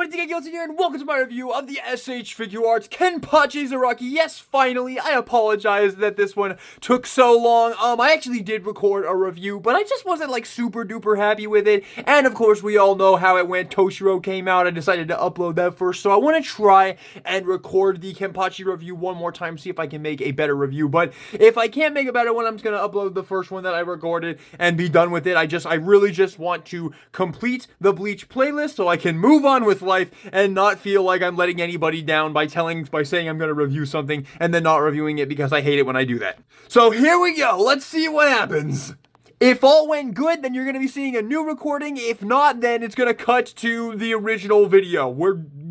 everybody, it's here, and welcome to my review of the SH Figuarts Kenpachi Zaraki. Yes, finally, I apologize that this one took so long. I actually did record a review, but I just wasn't, like, super duper happy with it. And, of course, we all know how it went. Toshiro came out. I decided to upload that first, so I want to try and record the Kenpachi review one more time, see if I can make a better review. But if I can't make a better one, I'm just going to upload the first one that I recorded and be done with it. I really just want to complete the Bleach playlist so I can move on with life and not feel like I'm letting anybody down by saying I'm going to review something and then not reviewing it, because I hate it when I do that. So here we go. Let's see what happens. If all went good, then you're going to be seeing a new recording. If not, then it's going to cut to the original video.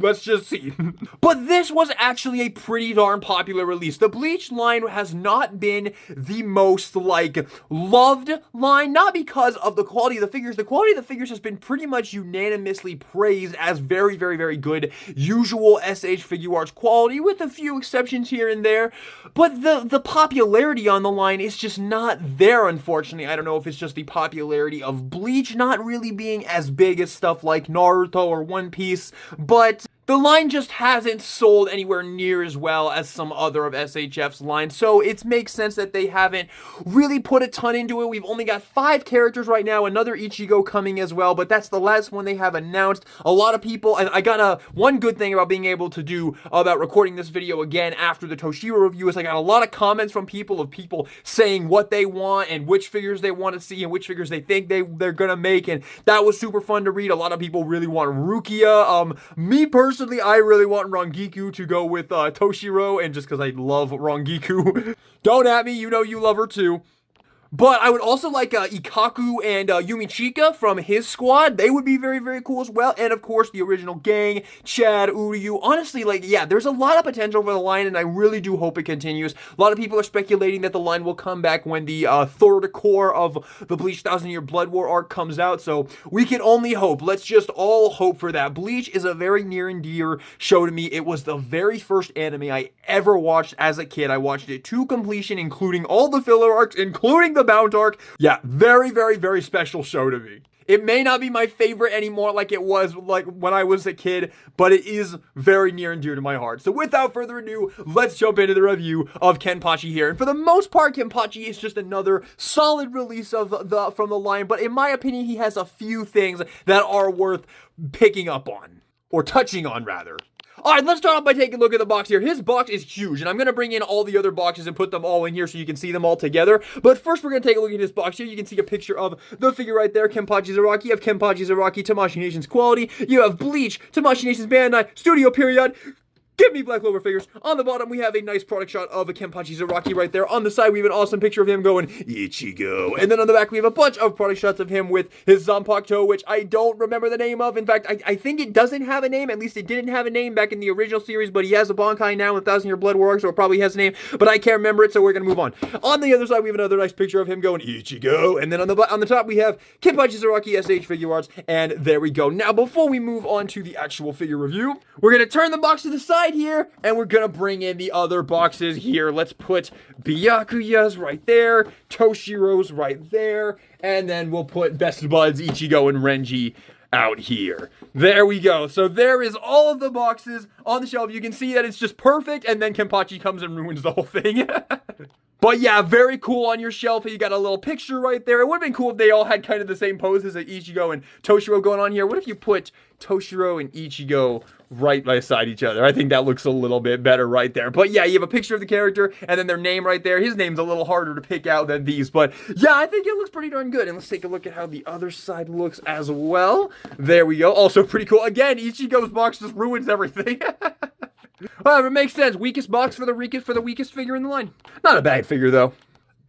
Let's just see. But this was actually a pretty darn popular release. The Bleach line has not been the most, like, loved line, not because of the quality of the figures. The quality of the figures has been pretty much unanimously praised as very, very, very good. Usual SH Figuarts quality, with a few exceptions here and there. But the popularity on the line is just not there, unfortunately. I don't know if it's just the popularity of Bleach not really being as big as stuff like Naruto or One Piece, but the line just hasn't sold anywhere near as well as some other of SHF's lines, so it makes sense that they haven't really put a ton into it. We've only got 5 characters right now, another Ichigo coming as well, but that's the last one they have announced. A lot of people, and I got one good thing about being able to do, about recording this video again after the Toshiro review, is I got a lot of comments from people saying what they want and which figures they want to see and which figures they think they're gonna make, and that was super fun to read. A lot of people really want Rukia. Me personally, I really want Rangiku to go with Toshiro, and just because I love Rangiku. Don't at me, you know you love her too. But I would also like Ikkaku and Yumichika from his squad. They would be very, very cool as well. And of course, the original gang, Chad, Uryu. Honestly, like, yeah, there's a lot of potential for the line, and I really do hope it continues. A lot of people are speculating that the line will come back when the third core of the Bleach 1000-Year Blood War arc comes out. So we can only hope. Let's just all hope for that. Bleach is a very near and dear show to me. It was the very first anime I ever watched as a kid. I watched it to completion, including all the filler arcs, including the Bound arc. Yeah, very, very, very special show to me. It may not be my favorite anymore like it was like when I was a kid, but it is very near and dear to my heart. So without further ado, let's jump into the review of Kenpachi here. And for the most part, Kenpachi is just another solid release from the line, but in my opinion, he has a few things that are worth picking up on, or touching on rather. Alright, let's start off by taking a look at the box here. His box is huge, and I'm going to bring in all the other boxes and put them all in here so you can see them all together. But first, we're going to take a look at his box here. You can see a picture of the figure right there, Kenpachi Zaraki. You have Kenpachi Zaraki, Tamashii Nations Quality. You have Bleach, Tamashii Nations Bandai, Studio Period. Give me Black Clover figures. On the bottom, we have a nice product shot of a Kenpachi Zaraki right there. On the side, we have an awesome picture of him going, Ichigo. And then on the back, we have a bunch of product shots of him with his Zanpakuto, which I don't remember the name of. In fact, I think it doesn't have a name. At least it didn't have a name back in the original series, but he has a Bankai now with 1000-Year Blood War, so it probably has a name, but I can't remember it, so we're going to move on. On the other side, we have another nice picture of him going, Ichigo. And then on the top, we have Kenpachi Zaraki SH Figuarts, and there we go. Now, before we move on to the actual figure review, we're going to turn the box to the side here, and we're gonna bring in the other boxes here. Let's put Byakuya's right there, Toshiro's right there, and then we'll put Best Buds, Ichigo, and Renji out here. There we go. So there is all of the boxes on the shelf. You can see that it's just perfect, and then Kenpachi comes and ruins the whole thing. But yeah, very cool on your shelf. You got a little picture right there. It would have been cool if they all had kind of the same poses as Ichigo and Toshiro going on here. What if you put Toshiro and Ichigo right beside each other? I think that looks a little bit better right there. But yeah, you have a picture of the character and then their name right there. His name's a little harder to pick out than these, but yeah, I think it looks pretty darn good. And let's take a look at how the other side looks as well. There we go. Also pretty cool. Again, Ichigo's box just ruins everything. However, it makes sense. Weakest box for the weakest figure in the line. Not a bad figure, though.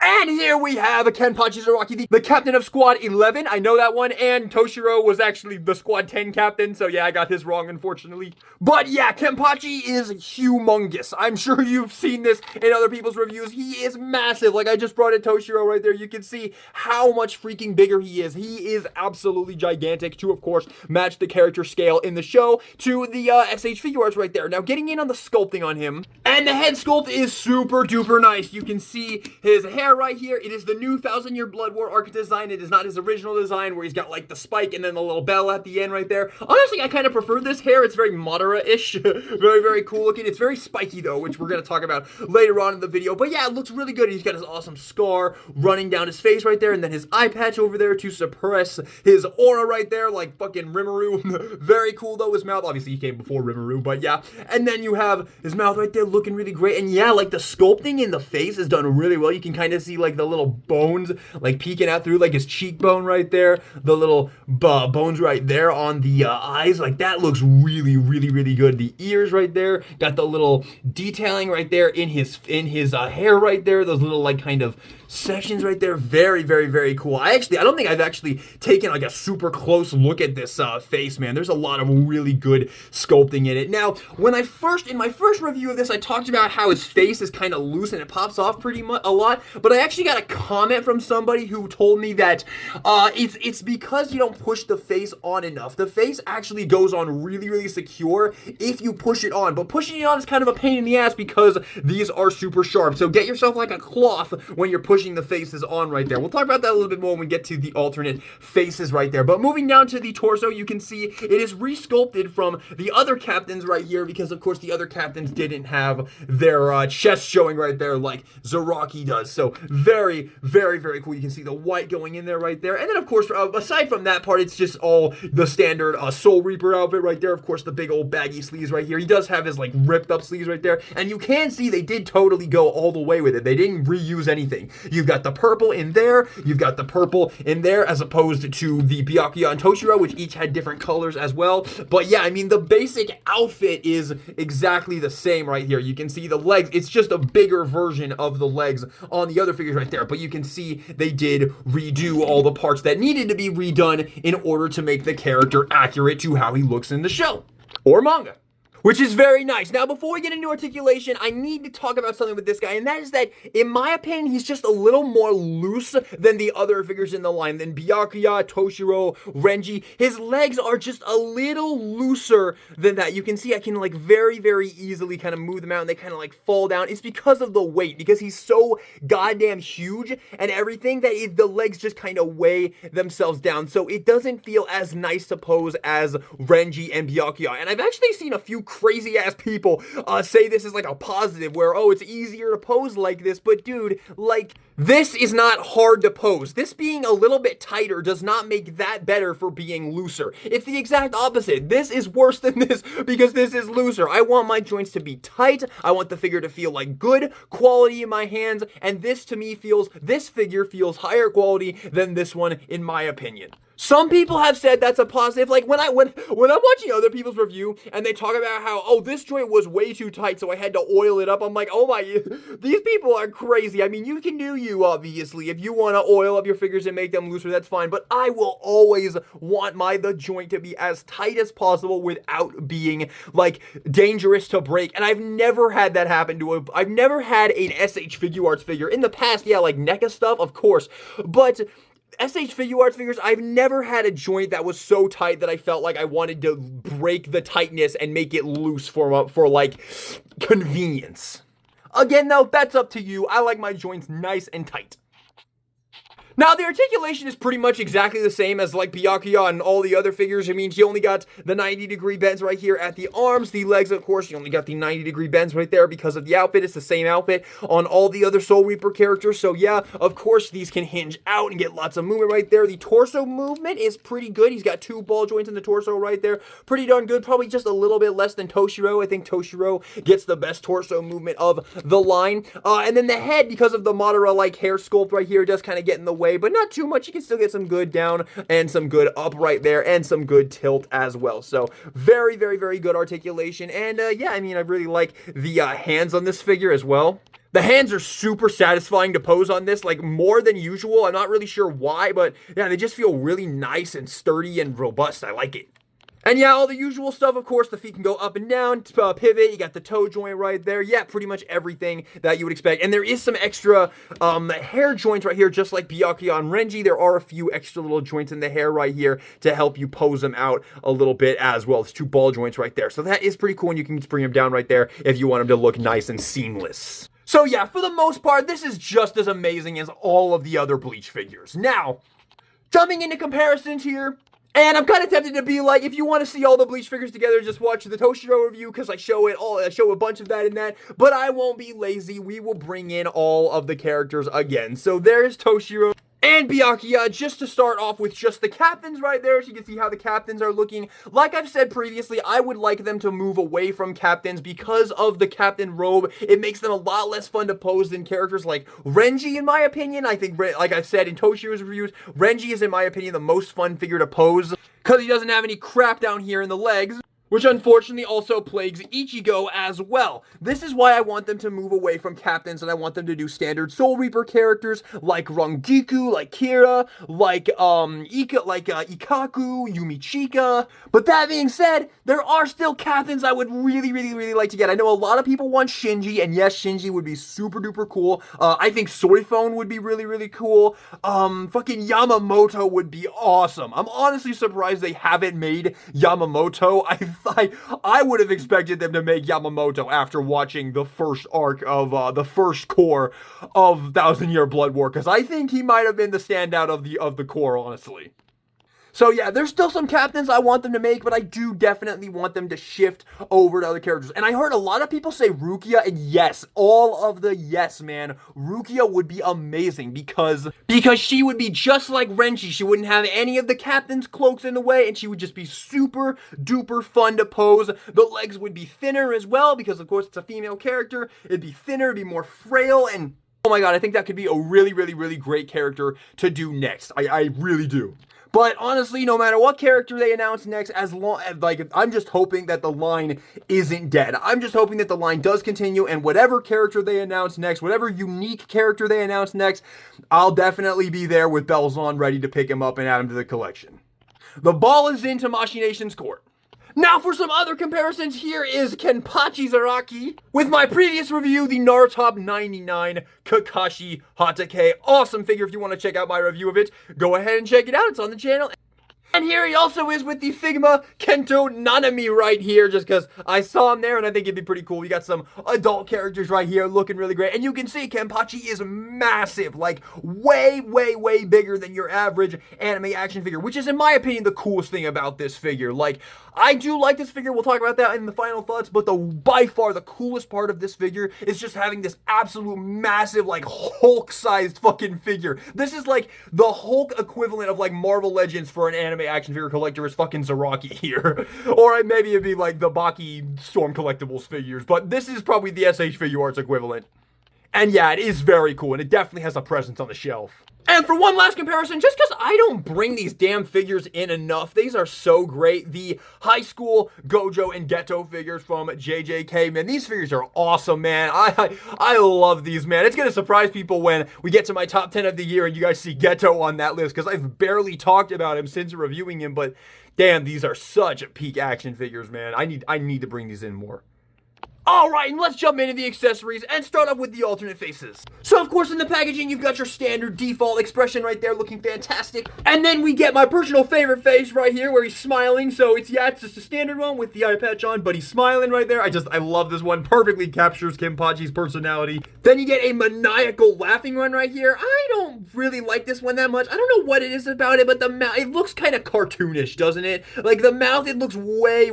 And here we have a Kenpachi Zaraki, the captain of Squad 11. I know that one. And Toshiro was actually the Squad 10 captain. So yeah, I got his wrong, unfortunately. But yeah, Kenpachi is humongous. I'm sure you've seen this in other people's reviews. He is massive. Like, I just brought in Toshiro right there. You can see how much freaking bigger he is. He is absolutely gigantic to, of course, match the character scale in the show to the SH Figuarts right there. Now, getting in on the sculpting on him. And the head sculpt is super duper nice. You can see his hair hair right here, it is the new 1,000-Year Blood War arc design. It is not his original design where he's got like the spike and then the little bell at the end right there. Honestly, I kind of prefer this hair. It's very Madara-ish. Very, very cool looking. It's very spiky though, which we're going to talk about later on in the video. But yeah, it looks really good. He's got his awesome scar running down his face right there, and then his eye patch over there to suppress his aura right there, like fucking Rimuru. Very cool though. His mouth, obviously he came before Rimuru, but yeah. And then you have his mouth right there looking really great. And yeah, like the sculpting in the face is done really well. You can kind of see like the little bones like peeking out through like his cheekbone right there, the little bones right there on the eyes. Like that looks really, really, really good. The ears right there, got the little detailing right there in his hair right there. Those little like kind of sections right there. Very, very, very cool. I don't think I've actually taken like a super close look at this face, man. There's a lot of really good sculpting in it. Now, in my first review of this, I talked about how his face is kind of loose and it pops off pretty much a lot, but I actually got a comment from somebody who told me that it's because you don't push the face on enough. The face actually goes on really, really secure if you push it on, but pushing it on is kind of a pain in the ass because these are super sharp. So get yourself like a cloth when you're pushing the faces on right there. We'll talk about that a little bit more when we get to the alternate faces right there. But moving down to the torso, you can see it is re-sculpted from the other captains right here because, of course, the other captains didn't have their chest showing right there like Zaraki does. So very, very, very cool. You can see the white going in there right there. And then, of course, aside from that part, it's just all the standard Soul Reaper outfit right there. Of course, the big old baggy sleeves right here. He does have his like ripped up sleeves right there. And you can see they did totally go all the way with it. They didn't reuse anything. You've got the purple in there. You've got the purple in there as opposed to the Byakuya and Toshiro, which each had different colors as well. But yeah, I mean, the basic outfit is exactly the same right here. You can see the legs. It's just a bigger version of the legs on the other figures right there. But you can see they did redo all the parts that needed to be redone in order to make the character accurate to how he looks in the show or manga, which is very nice. Now, before we get into articulation, I need to talk about something with this guy, and that is that, in my opinion, he's just a little more loose than the other figures in the line, than Byakuya, Toshiro, Renji. His legs are just a little looser than that. You can see I can, like, very, very easily kind of move them out, and they kind of, like, fall down. It's because of the weight, because he's so goddamn huge and everything that the legs just kind of weigh themselves down, so it doesn't feel as nice to pose as Renji and Byakuya. And I've actually seen a few crazy ass people say this is like a positive where, oh, it's easier to pose like this, but dude, like, this is not hard to pose. This being a little bit tighter does not make that better for being looser. It's the exact opposite. This is worse than this because this is looser. I want my joints to be tight. I want the figure to feel like good quality in my hands, and this figure feels higher quality than this one in my opinion. Some people have said that's a positive. Like when I'm watching other people's review and they talk about how, oh, this joint was way too tight, so I had to oil it up. I'm like, oh my, these people are crazy. I mean, you can do you, obviously. If you want to oil up your figures and make them looser, that's fine. But I will always want the joint to be as tight as possible without being like dangerous to break. And I've never had that happen I've never had an SH Figuarts figure. In the past, yeah, like NECA stuff, of course. But SH Figuarts figures, I've never had a joint that was so tight that I felt like I wanted to break the tightness and make it loose for like convenience. Again, though, that's up to you. I like my joints nice and tight. Now, the articulation is pretty much exactly the same as like Byakuya and all the other figures. I mean, you only got the 90-degree bends right here at the arms. The legs, of course, you only got the 90-degree bends right there because of the outfit. It's the same outfit on all the other Soul Reaper characters. So yeah, of course, these can hinge out and get lots of movement right there. The torso movement is pretty good. He's got 2 ball joints in the torso right there. Pretty darn good. Probably just a little bit less than Toshiro. I think Toshiro gets the best torso movement of the line. And then the head, because of the Madara-like hair sculpt right here, does kind of get in the way, but not too much. You can still get some good down and some good up right there and some good tilt as well. So very, very, very good articulation. And yeah, I mean, I really like the hands on this figure as well. The hands are super satisfying to pose on this, like more than usual. I'm not really sure why, but yeah, they just feel really nice and sturdy and robust. I like it. And yeah, all the usual stuff, of course. The feet can go up and down, pivot. You got the toe joint right there. Yeah, pretty much everything that you would expect. And there is some extra hair joints right here, just like Byakuya and Renji. There are a few extra little joints in the hair right here to help you pose them out a little bit as well. There's 2 ball joints right there. So that is pretty cool, and you can bring them down right there if you want them to look nice and seamless. So yeah, for the most part, this is just as amazing as all of the other Bleach figures. Now, jumping into comparisons here, and I'm kind of tempted to be like, if you want to see all the Bleach figures together, just watch the Toshiro review, because I show it all. I show a bunch of that in that. But I won't be lazy. We will bring in all of the characters again. So there's Toshiro and Byakuya, just to start off with just the captains right there, so you can see how the captains are looking. Like I've said previously, I would like them to move away from captains because of the captain robe. It makes them a lot less fun to pose than characters like Renji, in my opinion. I think, like I've said in Toshiro's reviews, Renji is, in my opinion, the most fun figure to pose because he doesn't have any crap down here in the legs, which unfortunately also plagues Ichigo as well. This is why I want them to move away from captains, and I want them to do standard Soul Reaper characters like Rangiku, like Kira, like Ikaku, Yumichika. But that being said, there are still captains I would really like to get. I know a lot of people want Shinji, and yes, Shinji would be super duper cool. I think Soifone would be really cool. Fucking Yamamoto would be awesome. I'm honestly surprised they haven't made Yamamoto. I would have expected them to make Yamamoto after watching the first arc of the first core of Thousand Year Blood War, because I think he might have been the standout of the core, honestly. So yeah, there's still some captains I want them to make, but I do definitely want them to shift over to other characters. And I heard a lot of people say Rukia, and yes, all of the yes, man. Rukia would be amazing because she would be just like Renji. She wouldn't have any of the captain's cloaks in the way, and she would just be super duper fun to pose. The legs would be thinner as well because, of course, it's a female character. It'd be thinner, it'd be more frail, and oh my god, I think that could be a really great character to do next. I really do. But honestly, no matter what character they announce next, I'm just hoping that the line isn't dead. I'm just hoping that the line does continue, and whatever character they announce next, whatever unique character they announce next, I'll definitely be there with bells on, ready to pick him up and add him to the collection. The ball is in Tamashii Nation's court. Now for some other comparisons, here is Kenpachi Zaraki. With my previous review, the Naruto 99 Kakashi Hatake. Awesome figure. If you want to check out my review of it, go ahead and check it out. It's on the channel. And here he also is with the Figma Kento Nanami right here, just because I saw him there and I think it'd be pretty cool. We got some adult characters right here looking really great. And you can see Kenpachi is massive, like way bigger than your average anime action figure, which is, in my opinion, the coolest thing about this figure. Like, I do like this figure. We'll talk about that in the final thoughts, but by far the coolest part of this figure is just having this absolute massive, like, Hulk-sized fucking figure. This is like the Hulk equivalent of, like, Marvel Legends for an anime action figure collector is fucking Zaraki here. Or maybe it'd be like the Baki Storm Collectibles figures, but this is probably the SH Figuarts equivalent. And yeah, it is very cool, and it definitely has a presence on the shelf. And for one last comparison, just because I don't bring these damn figures in enough, these are so great. The high school Gojo and Geto figures from JJK, man, these figures are awesome, man. I love these, man. It's going to surprise people when we get to my top 10 of the year and you guys see Geto on that list, because I've barely talked about him since reviewing him, but damn, these are such peak action figures, man. I need to bring these in more. Alright, and let's jump into the accessories and start off with the alternate faces. So, of course, in the packaging, you've got your standard default expression right there looking fantastic. And then we get my personal favorite face right here where he's smiling. So, it's just a standard one with the eye patch on, but he's smiling right there. I love this one. Perfectly captures Kenpachi's personality. Then you get a maniacal laughing one right here. I don't really like this one that much. I don't know what it is about it, but the mouth, it looks kind of cartoonish, doesn't it? Like, the mouth, it looks way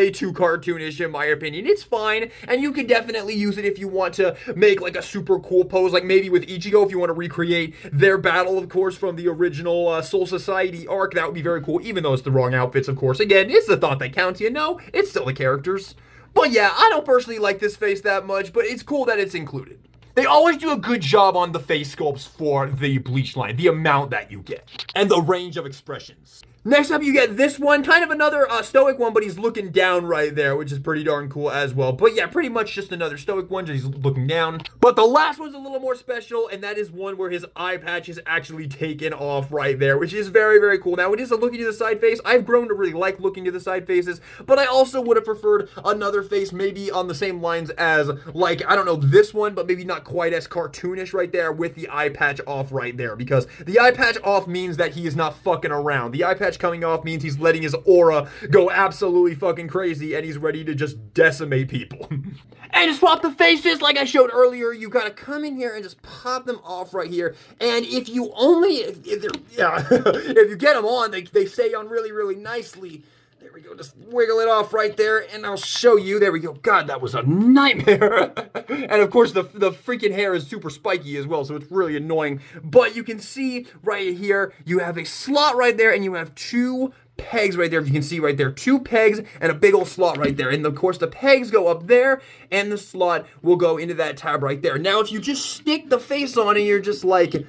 too cartoonish in my opinion. It's fine. And you could definitely use it if you want to make like a super cool pose, like maybe with Ichigo, if you want to recreate their battle, of course, from the original Soul Society arc. That would be very cool, even though it's the wrong outfits, of course. Again, it's the thought that counts, you know? It's still the characters. But yeah, I don't personally like this face that much, but it's cool that it's included. They always do a good job on the face sculpts for the Bleach line, the amount that you get, and the range of expressions. Next up, you get this one, kind of another stoic one, but he's looking down right there, which is pretty darn cool as well. But yeah, pretty much just another stoic one, just he's looking down. But the last one's a little more special, and that is one where his eye patch is actually taken off right there, which is very cool. Now, it is a looking to the side face. I've grown to really like looking to the side faces, but I also would have preferred another face maybe on the same lines as, like, I don't know, this one, but maybe not quite as cartoonish right there with the eye patch off right there, because the eye patch off means that he is not fucking around. The eye patch sketch coming off means he's letting his aura go absolutely fucking crazy, and he's ready to just decimate people. And to swap the faces, like I showed earlier, you gotta come in here and just pop them off right here. And if you only, if you get them on, they stay on really, really nicely. There we go, just wiggle it off right there, and I'll show you. There we go. God, that was a nightmare. And of course, the freaking hair is super spiky as well, so it's really annoying. But you can see right here, you have a slot right there, and you have two pegs right there. If you can see right there, two pegs and a big old slot right there. And of course, the pegs go up there, and the slot will go into that tab right there. Now, if you just stick the face on and you're just like,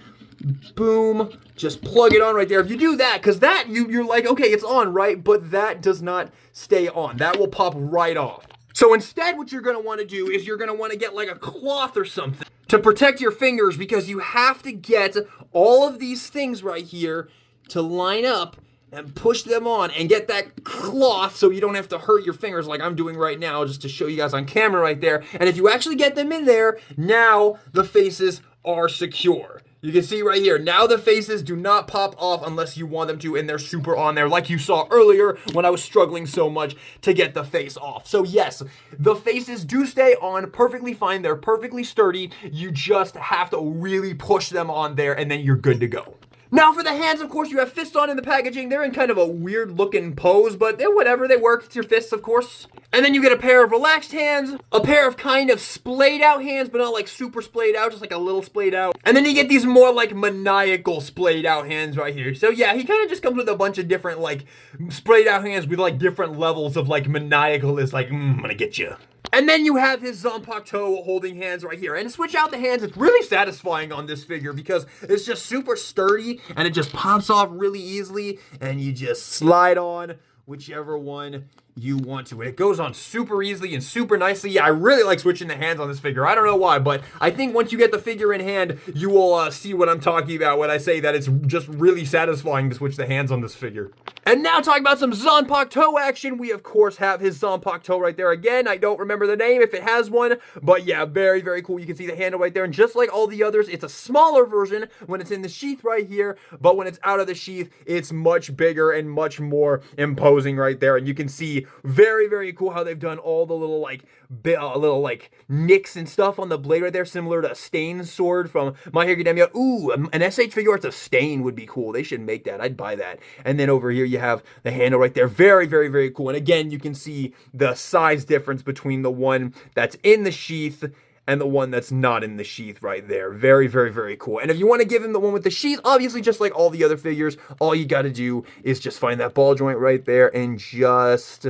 boom, just plug it on right there. If you do that, because that, you're like, okay, it's on, right? But that does not stay on. That will pop right off. So instead, what you're going to want to do is you're going to want to get like a cloth or something to protect your fingers, because you have to get all of these things right here to line up and push them on and get that cloth so you don't have to hurt your fingers like I'm doing right now, just to show you guys on camera right there. And if you actually get them in there, now the faces are secure. You can see right here, now the faces do not pop off unless you want them to, and they're super on there, like you saw earlier when I was struggling so much to get the face off. So yes, the faces do stay on perfectly fine. They're perfectly sturdy. You just have to really push them on there, and then you're good to go. Now for the hands, of course, you have fists on in the packaging. They're in kind of a weird looking pose, but they're whatever, they work. It's your fists, of course. And then you get a pair of relaxed hands, a pair of kind of splayed out hands, but not like super splayed out, just like a little splayed out. And then you get these more like maniacal splayed out hands right here. So yeah, he kind of just comes with a bunch of different like splayed out hands with like different levels of like maniacalness, like, I'm gonna get you. And then you have his Zanpakuto holding hands right here. And to switch out the hands, it's really satisfying on this figure because it's just super sturdy and it just pops off really easily. And you just slide on whichever one you want to. And it goes on super easily and super nicely. Yeah, I really like switching the hands on this figure. I don't know why, but I think once you get the figure in hand, you will see what I'm talking about when I say that it's just really satisfying to switch the hands on this figure. And now talking about some Zanpakuto action, we of course have his Zanpakuto right there again. I don't remember the name if it has one, but yeah, very, very cool. You can see the handle right there, and just like all the others, it's a smaller version when it's in the sheath right here, but when it's out of the sheath, it's much bigger and much more imposing right there. And you can see very, very cool how they've done all the little like nicks and stuff on the blade right there, similar to a Stain sword from My Hero Academia. Ooh, an SH Figuarts of Stain would be cool. They should make that. I'd buy that. And then over here you have the handle right there. Very, very, very cool. And again, you can see the size difference between the one that's in the sheath and the one that's not in the sheath right there. Very, very, very cool. And if you want to give him the one with the sheath, obviously just like all the other figures, all you got to do is just find that ball joint right there and just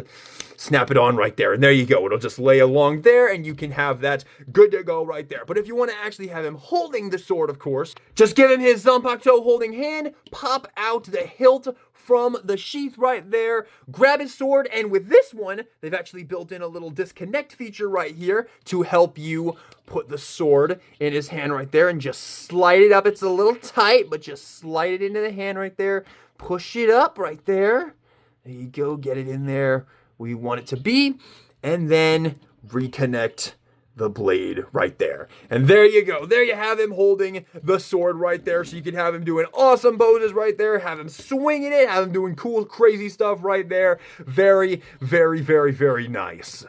snap it on right there. And there you go. It'll just lay along there and you can have that good to go right there. But if you want to actually have him holding the sword, of course, just give him his Zanpakuto holding hand, pop out the hilt from the sheath right there, grab his sword, and with this one, they've actually built in a little disconnect feature right here to help you put the sword in his hand right there and just slide it up. It's a little tight, but just slide it into the hand right there, push it up right there. There you go, get it in there where you want it to be, and then reconnect the blade right there. And there you go. There you have him holding the sword right there. So you can have him doing awesome poses right there, have him swinging it, have him doing cool, crazy stuff right there. Very, very, very, very nice.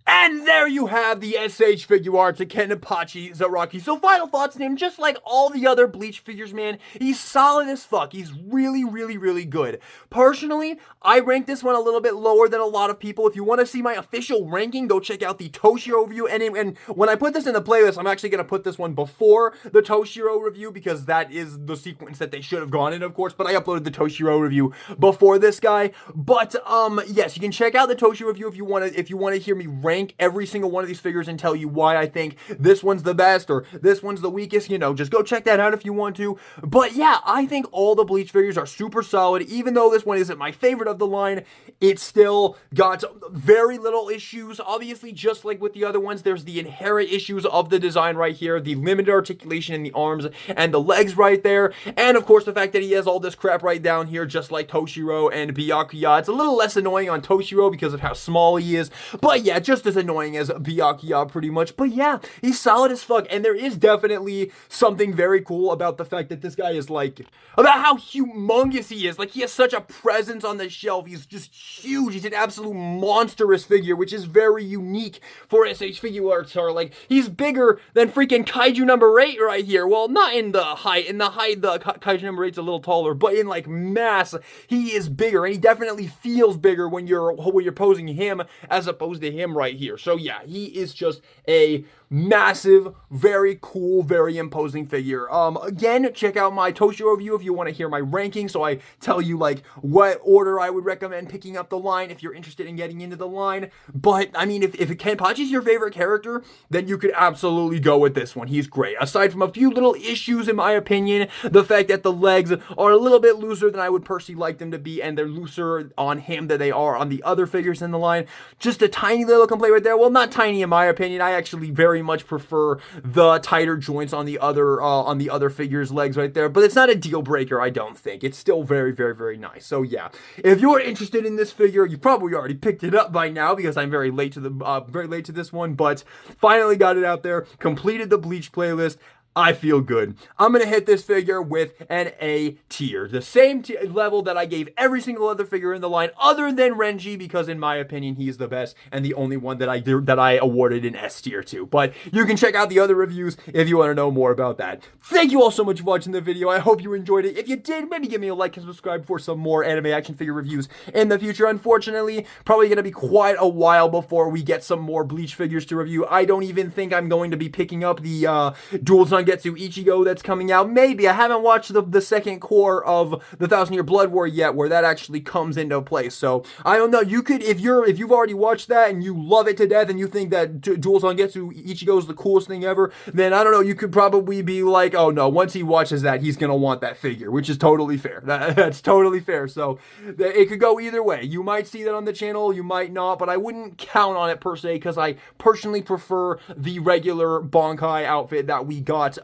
And there you have the SH Figuarts of Kenpachi Zaraki. So final thoughts on him, just like all the other Bleach figures, man, he's solid as fuck. He's really, really, really good. Personally, I rank this one a little bit lower than a lot of people. If you want to see my official ranking, go check out the Toshiro review. And when I put this in the playlist, I'm actually going to put this one before the Toshiro review because that is the sequence that they should have gone in, of course. But I uploaded the Toshiro review before this guy. But yes, you can check out the Toshiro review if you want to hear me rank every single one of these figures and tell you why I think this one's the best or this one's the weakest. You know, just go check that out if you want to. But yeah, I think all the Bleach figures are super solid. Even though this one isn't my favorite of the line, it still got very little issues. Obviously, just like with the other ones, there's the inherent issues of the design right here, the limited articulation in the arms and the legs right there, and of course the fact that he has all this crap right down here, just like Toshiro and Byakuya. It's a little less annoying on Toshiro because of how small he is, but yeah, just just as annoying as Byakuya pretty much. But yeah, he's solid as fuck. And there is definitely something very cool about the fact that this guy is like, about how humongous he is. Like, he has such a presence on the shelf. He's just huge. He's an absolute monstrous figure, which is very unique for SH Figuarts. Are like, he's bigger than freaking Kaiju number 8 right here. Well, not in the height. In the height, the Kaiju number 8's a little taller, but in like mass, he is bigger, and he definitely feels bigger when you're posing him as opposed to him right here. So yeah, he is just a massive, very cool, very imposing figure. Again, check out my Toshio review if you want to hear my ranking, so I tell you like what order I would recommend picking up the line if you're interested in getting into the line. But I mean, if Kenpachi's your favorite character, then you could absolutely go with this one. He's great. Aside from a few little issues, in my opinion, the fact that the legs are a little bit looser than I would personally like them to be, and they're looser on him than they are on the other figures in the line. Just a tiny little complaint right there. Well, not tiny in my opinion. I actually very much prefer the tighter joints on the other figures' legs right there, but it's not a deal breaker, I don't think. It's still very, very, very nice. So yeah, if you're interested in this figure, you probably already picked it up by now because I'm very late to this one, but finally got it out there, completed the Bleach playlist. I feel good. I'm going to hit this figure with an A tier. The same level that I gave every single other figure in the line other than Renji, because in my opinion, he's the best and the only one that I awarded an S tier to. But you can check out the other reviews if you want to know more about that. Thank you all so much for watching the video. I hope you enjoyed it. If you did, maybe give me a like and subscribe for some more anime action figure reviews in the future. Unfortunately, probably going to be quite a while before we get some more Bleach figures to review. I don't even think I'm going to be picking up the Dual Zangetsu Ichigo that's coming out. Maybe. I haven't watched the second core of the 1,000-Year Blood War yet, where that actually comes into play. So I don't know. You could, if you've already watched that and you love it to death and you think that Dual Zangetsu Ichigo is the coolest thing ever, then I don't know. You could probably be like, oh no, once he watches that, he's gonna want that figure, which is totally fair. That's totally fair. So it could go either way. You might see that on the channel, you might not, but I wouldn't count on it per se, because I personally prefer the regular Bankai outfit that we got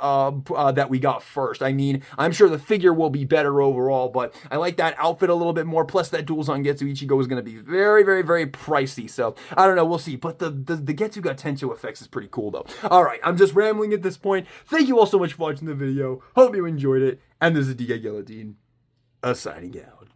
first. I mean, I'm sure the figure will be better overall, but I like that outfit a little bit more. Plus, that Dual Zangetsu Ichigo is going to be very, very, very pricey. So I don't know. We'll see. But the Getsuga Tensho effects is pretty cool, though. All right, I'm just rambling at this point. Thank you all so much for watching the video. Hope you enjoyed it. And this is DK Guillotine, signing out.